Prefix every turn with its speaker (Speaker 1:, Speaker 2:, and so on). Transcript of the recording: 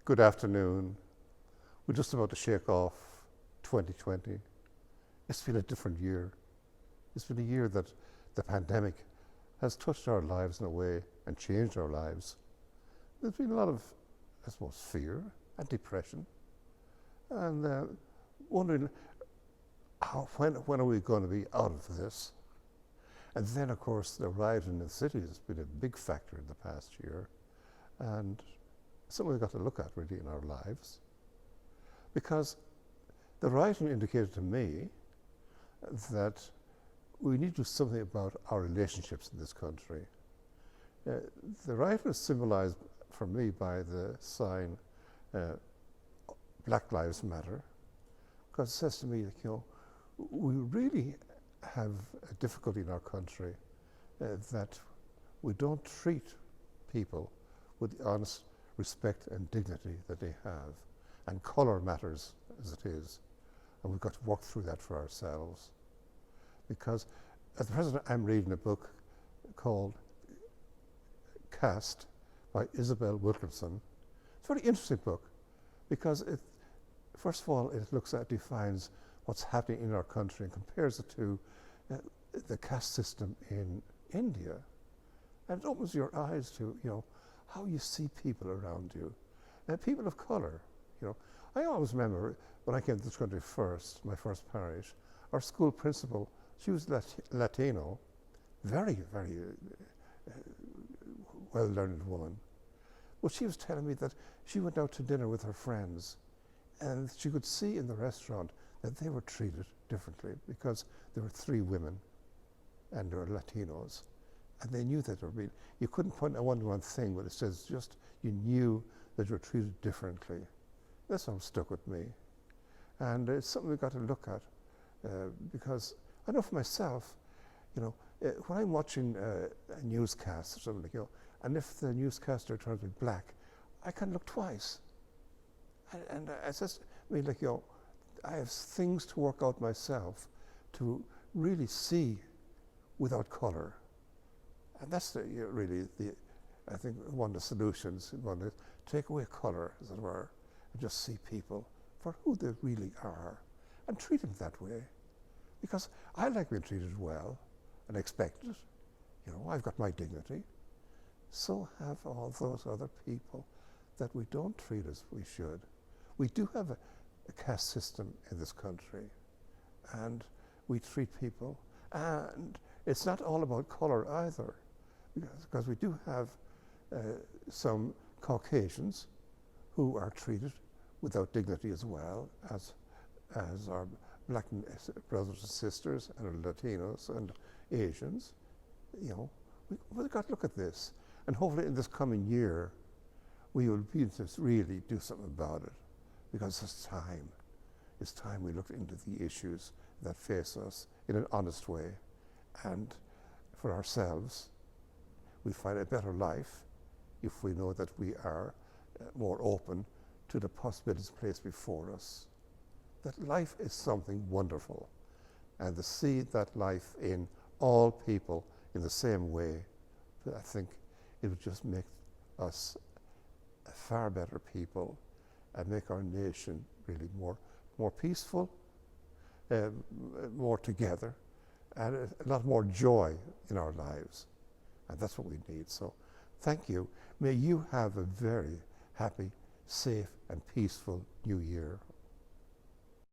Speaker 1: Good afternoon. We're just about to shake off 2020. It's been a different year. It's been a year that the pandemic has touched our lives in a way and changed our lives. There's been a lot of, I suppose, fear and depression, and wondering when are we going to be out of this? And then, of course, the rioting in the city has been a big factor in the past year, and something we've got to look at really in our lives, because the rioting indicated to me that we need to do something about our relationships in this country. The riot was symbolized for me by the sign Black Lives Matter, because it says to me that, we really have a difficulty in our country that we don't treat people with the honest respect and dignity that they have, and colour matters as it is, and we've got to work through that for ourselves. Because at the present I'm reading a book called Caste by Isabel Wilkerson. It's a very interesting book because it, first of all, it defines what's happening in our country and compares it to the caste system in India, and it opens your eyes to how you see people around you, and people of colour. I always remember when I came to this country first, my first parish, our school principal, she was Latino, very, very well-learned woman. Well, she was telling me that she went out to dinner with her friends, and she could see in the restaurant that they were treated differently because there were 3 women and they were Latinos, and they knew that you couldn't point out one thing, but it says just you knew that you were treated differently. That's what stuck with me, and it's something we've got to look at because I know for myself, when I'm watching a newscast or something, and if the newscaster turns me black, I can look twice, and it's just I have things to work out myself to really see without colour. And that's really I think one of the solutions. One is take away colour, as it were, and just see people for who they really are and treat them that way. Because I like being treated well and expect it. I've got my dignity. So have all those other people that we don't treat as we should. We do have a caste system in this country, and we treat people, and it's not all about colour either, because we do have some Caucasians who are treated without dignity as well as our black brothers and sisters and our Latinos and Asians. We've got to look at this, and hopefully in this coming year we will be able to really do something about it, because it's time. It's time we look into the issues that face us in an honest way, and for ourselves, we find a better life if we know that we are more open to the possibilities placed before us. That life is something wonderful, and to see that life in all people in the same way, I think it would just make us a far better people and make our nation really more peaceful, more together, and a lot more joy in our lives. And that's what we need. So thank you. May you have a very happy, safe, and peaceful new year.